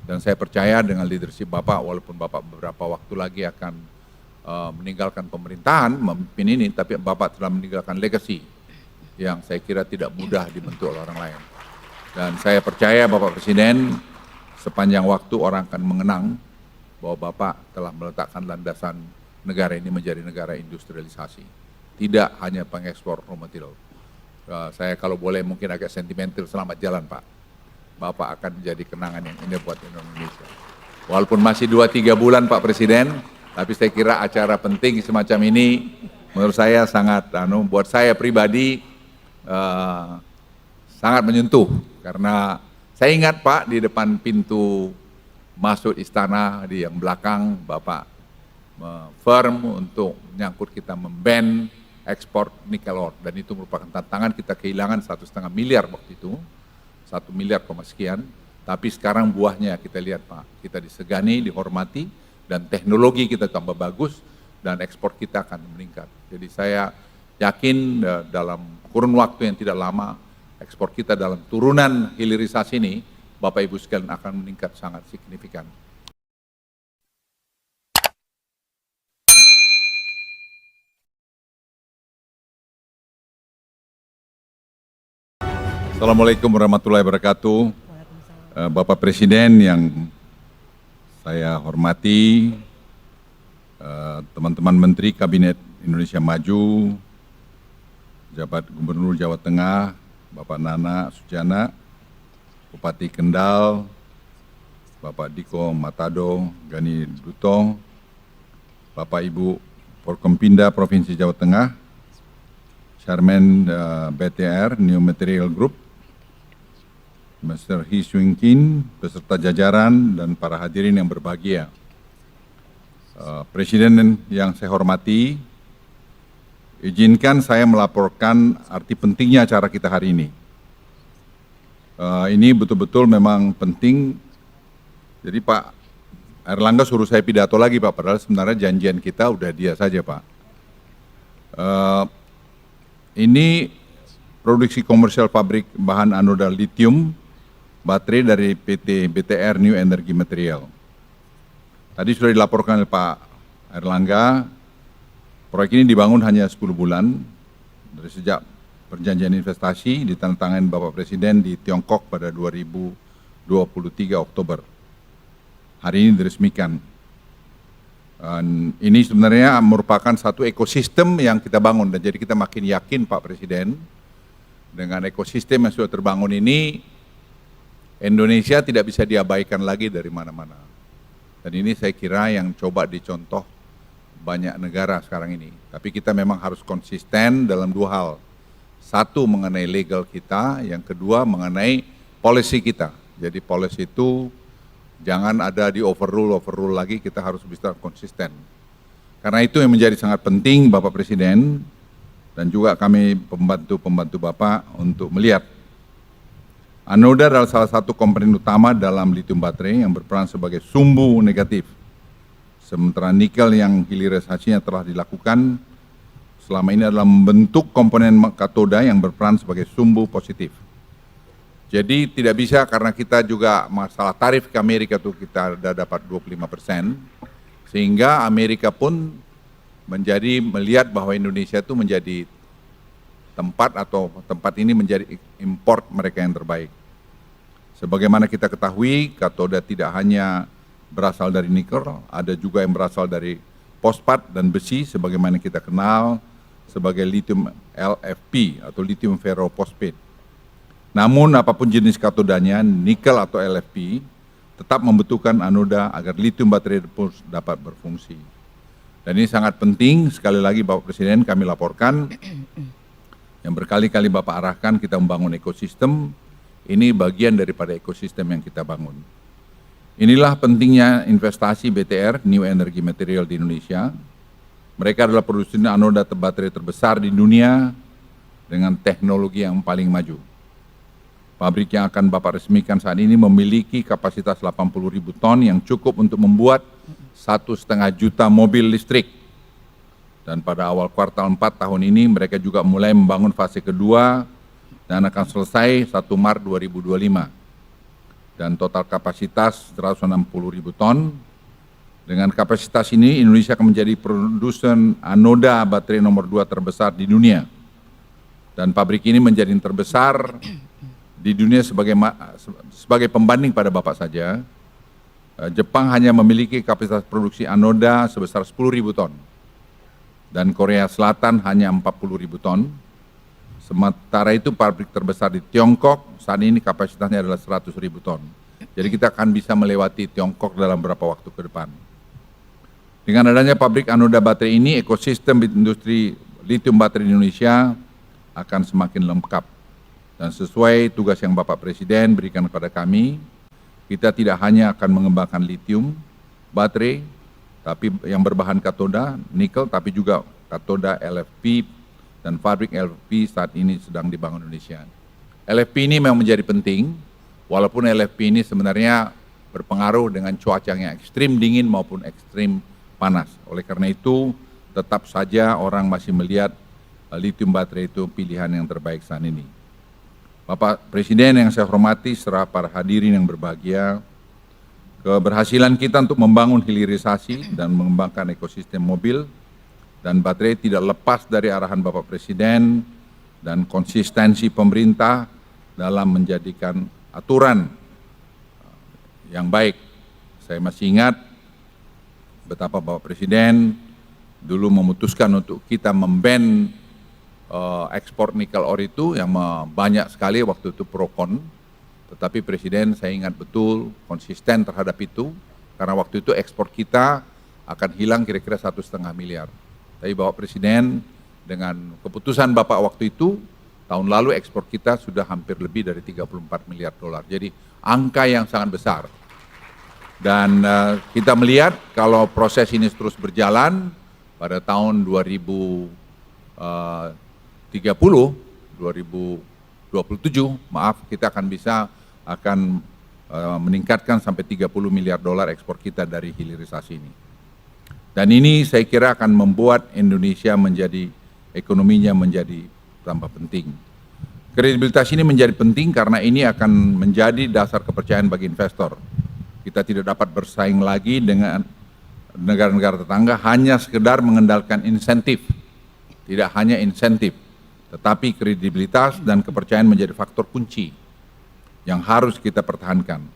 Dan saya percaya dengan leadership Bapak, walaupun Bapak beberapa waktu lagi akan meninggalkan pemerintahan, memimpin ini, tapi Bapak telah meninggalkan legacy yang saya kira tidak mudah dibentuk oleh orang lain. Dan saya percaya Bapak Presiden, sepanjang waktu orang akan mengenang bahwa Bapak telah meletakkan landasan negara ini menjadi negara industrialisasi. Tidak hanya pengekspor raw material. Saya kalau boleh mungkin agak sentimental, selamat jalan Pak. Bapak akan menjadi kenangan yang indah buat Indonesia. Walaupun masih 2-3 bulan Pak Presiden, tapi saya kira acara penting semacam ini menurut saya sangat, buat saya pribadi sangat menyentuh. Karena saya ingat Pak, di depan pintu masuk istana di yang belakang, Bapak firm untuk menyangkut kita memban ekspor nikel ore. Dan itu merupakan tantangan, kita kehilangan 1,5 miliar waktu itu. 1 miliar sekian, tapi sekarang buahnya kita lihat Pak, kita disegani, dihormati, dan teknologi kita tambah bagus, dan ekspor kita akan meningkat. Jadi saya yakin dalam kurun waktu yang tidak lama, ekspor kita dalam turunan hilirisasi ini, Bapak Ibu sekalian akan meningkat sangat signifikan. Assalamualaikum warahmatullahi wabarakatuh. Bapak Presiden yang saya hormati, teman-teman Menteri Kabinet Indonesia Maju, Jabat Gubernur Jawa Tengah, Bapak Nana Sujana, Bupati Kendal, Bapak Diko Matado Gani Duto, Bapak Ibu Forkompinda Provinsi Jawa Tengah, Chairman BTR New Material Group, Mr. He Swing Kin, beserta jajaran dan para hadirin yang berbahagia. Presiden yang saya hormati, izinkan saya melaporkan arti pentingnya acara kita hari ini. Ini betul-betul memang penting. Jadi Pak Airlangga suruh saya pidato lagi Pak, padahal sebenarnya janjian kita udah dia saja Pak. Ini produksi komersial pabrik bahan anoda litium baterai dari PT BTR New Energy Material. Tadi sudah dilaporkan oleh Pak Airlangga, proyek ini dibangun hanya 10 bulan, dari sejak perjanjian investasi ditandatangani Bapak Presiden di Tiongkok pada 2023 Oktober. Hari ini diresmikan. Dan ini sebenarnya merupakan satu ekosistem yang kita bangun, dan jadi kita makin yakin Pak Presiden, dengan ekosistem yang sudah terbangun ini, Indonesia tidak bisa diabaikan lagi dari mana-mana. Dan ini saya kira yang coba dicontoh banyak negara sekarang ini. Tapi kita memang harus konsisten dalam dua hal. Satu mengenai legal kita, yang kedua mengenai policy kita. Jadi policy itu jangan ada di overrule lagi, kita harus bisa konsisten. Karena itu yang menjadi sangat penting Bapak Presiden, dan juga kami pembantu-pembantu Bapak untuk melihat anoda adalah salah satu komponen utama dalam litium baterai yang berperan sebagai sumbu negatif. Sementara nikel yang hilirisasinya telah dilakukan selama ini adalah membentuk komponen katoda yang berperan sebagai sumbu positif. Jadi tidak bisa, karena kita juga masalah tarif ke Amerika itu kita sudah dapat 25%, sehingga Amerika pun melihat bahwa Indonesia itu menjadi tempat ini menjadi import mereka yang terbaik. Sebagaimana kita ketahui, katoda tidak hanya berasal dari nikel, ada juga yang berasal dari fosfat dan besi, sebagaimana kita kenal sebagai lithium LFP atau lithium ferrophosphate. Namun apapun jenis katodanya, nikel atau LFP, tetap membutuhkan anoda agar lithium baterai dapat berfungsi. Dan ini sangat penting, sekali lagi Bapak Presiden kami laporkan, yang berkali-kali Bapak arahkan kita membangun ekosistem, ini bagian daripada ekosistem yang kita bangun. Inilah pentingnya investasi BTR, New Energy Material di Indonesia. Mereka adalah produsen anoda baterai terbesar di dunia dengan teknologi yang paling maju. Pabrik yang akan Bapak resmikan saat ini memiliki kapasitas 80.000 ton yang cukup untuk membuat 1,5 juta mobil listrik. Dan pada awal kuartal 4 tahun ini mereka juga mulai membangun fase kedua dan akan selesai 1 Maret 2025. dan total kapasitas 160.000 ton. Dengan kapasitas ini, Indonesia akan menjadi produsen anoda baterai nomor 2 terbesar di dunia. Dan pabrik ini menjadi yang terbesar di dunia sebagai pembanding pada Bapak saja. Jepang hanya memiliki kapasitas produksi anoda sebesar 10.000 ton. Dan Korea Selatan hanya 40.000 ton. Sementara itu pabrik terbesar di Tiongkok saat ini kapasitasnya adalah 100.000 ton. Jadi kita akan bisa melewati Tiongkok dalam beberapa waktu ke depan. Dengan adanya pabrik anoda baterai ini, ekosistem industri lithium baterai di Indonesia akan semakin lengkap. Dan sesuai tugas yang Bapak Presiden berikan kepada kami, kita tidak hanya akan mengembangkan lithium baterai, tapi yang berbahan katoda, nikel, tapi juga katoda LFP dan pabrik LFP saat ini sedang dibangun Indonesia. LFP ini memang menjadi penting, walaupun LFP ini sebenarnya berpengaruh dengan cuaca yang ekstrim dingin maupun ekstrim panas. Oleh karena itu, tetap saja orang masih melihat lithium baterai itu pilihan yang terbaik saat ini. Bapak Presiden yang saya hormati, serta para hadirin yang berbahagia, keberhasilan kita untuk membangun hilirisasi dan mengembangkan ekosistem mobil dan baterai tidak lepas dari arahan Bapak Presiden dan konsistensi pemerintah dalam menjadikan aturan yang baik. Saya masih ingat betapa Bapak Presiden dulu memutuskan untuk kita memban ekspor nikel ore itu yang banyak sekali waktu itu pro-kon, tetapi Presiden saya ingat betul konsisten terhadap itu, karena waktu itu ekspor kita akan hilang kira-kira 1,5 miliar. Tapi Bapak Presiden dengan keputusan Bapak waktu itu, tahun lalu ekspor kita sudah hampir lebih dari 34 miliar dolar. Jadi angka yang sangat besar. Dan kita melihat kalau proses ini terus berjalan pada tahun 2027, kita akan meningkatkan sampai 30 miliar dolar ekspor kita dari hilirisasi ini. Dan ini saya kira akan membuat Indonesia menjadi ekonominya menjadi tambah penting. Kredibilitas ini menjadi penting karena ini akan menjadi dasar kepercayaan bagi investor. Kita tidak dapat bersaing lagi dengan negara-negara tetangga hanya sekedar mengandalkan insentif. Tidak hanya insentif, tetapi kredibilitas dan kepercayaan menjadi faktor kunci yang harus kita pertahankan.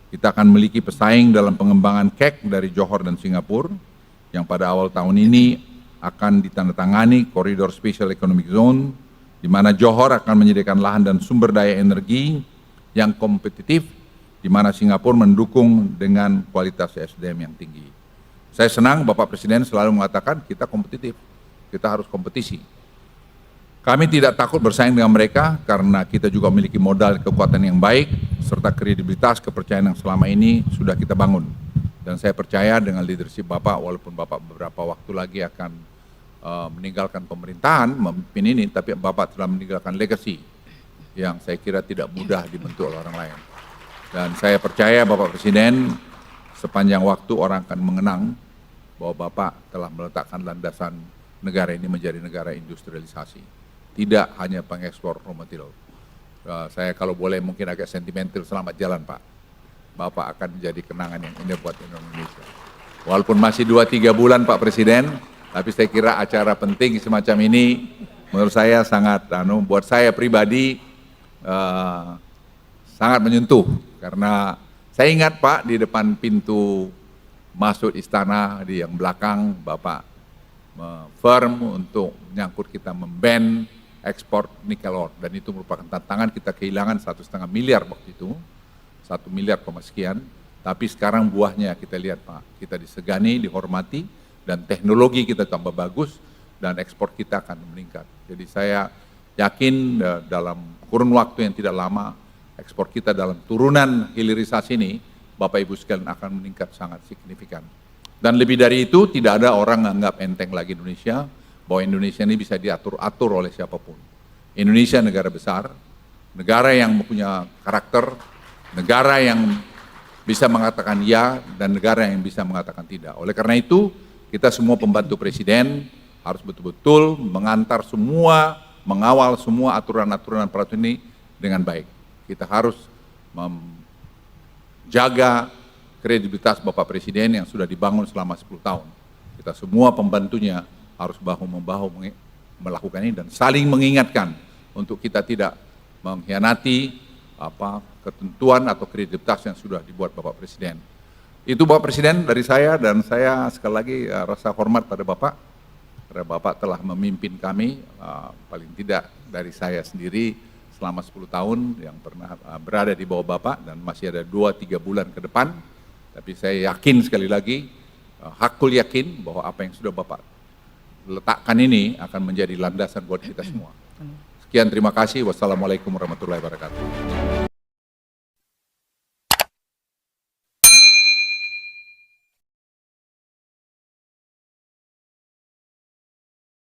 Kita akan memiliki pesaing dalam pengembangan KEK dari Johor dan Singapura, yang pada awal tahun ini akan ditandatangani koridor Special Economic Zone, di mana Johor akan menyediakan lahan dan sumber daya energi yang kompetitif, di mana Singapura mendukung dengan kualitas SDM yang tinggi. Saya senang Bapak Presiden selalu mengatakan kita kompetitif, kita harus kompetisi. Kami tidak takut bersaing dengan mereka karena kita juga memiliki modal kekuatan yang baik serta kredibilitas kepercayaan yang selama ini sudah kita bangun. Dan saya percaya dengan leadership Bapak, walaupun Bapak beberapa waktu lagi akan meninggalkan pemerintahan, memimpin ini, tapi Bapak telah meninggalkan legacy yang saya kira tidak mudah dibentuk oleh orang lain. Dan saya percaya Bapak Presiden sepanjang waktu orang akan mengenang bahwa Bapak telah meletakkan landasan negara ini menjadi negara industrialisasi. Tidak hanya pengekspor raw material. Saya kalau boleh mungkin agak sentimental, selamat jalan Pak. Bapak akan menjadi kenangan yang indah buat Indonesia. Walaupun masih 2-3 bulan Pak Presiden, tapi saya kira acara penting semacam ini menurut saya sangat, buat saya pribadi sangat menyentuh. Karena saya ingat Pak, di depan pintu masuk istana di yang belakang, Bapak firm untuk menyangkut kita memban ekspor nikel ore. Dan itu merupakan tantangan, kita kehilangan 1,5 miliar waktu itu, 1 miliar sekian. Tapi sekarang buahnya kita lihat Pak, kita disegani, dihormati, dan teknologi kita tambah bagus, dan ekspor kita akan meningkat. Jadi saya yakin dalam kurun waktu yang tidak lama, ekspor kita dalam turunan hilirisasi ini, Bapak Ibu sekalian akan meningkat sangat signifikan. Dan lebih dari itu, tidak ada orang menganggap enteng lagi Indonesia, bahwa Indonesia ini bisa diatur-atur oleh siapapun. Indonesia negara besar, negara yang mempunyai karakter, negara yang bisa mengatakan ya, dan negara yang bisa mengatakan tidak. Oleh karena itu, kita semua pembantu Presiden harus betul-betul mengantar semua, mengawal semua aturan-aturan peraturan ini dengan baik. Kita harus jaga kredibilitas Bapak Presiden yang sudah dibangun selama 10 tahun. Kita semua pembantunya harus bahu-membahu melakukan ini dan saling mengingatkan untuk kita tidak mengkhianati ketentuan atau kredibilitas yang sudah dibuat Bapak Presiden. Itu Bapak Presiden dari saya, dan saya sekali lagi rasa hormat pada Bapak, karena Bapak telah memimpin kami, paling tidak dari saya sendiri selama 10 tahun yang pernah berada di bawah Bapak, dan masih ada 2-3 bulan ke depan. Tapi saya yakin sekali lagi, hakul yakin bahwa apa yang sudah Bapak letakkan ini akan menjadi landasan buat kita semua. Sekian, terima kasih. Wassalamualaikum warahmatullahi wabarakatuh.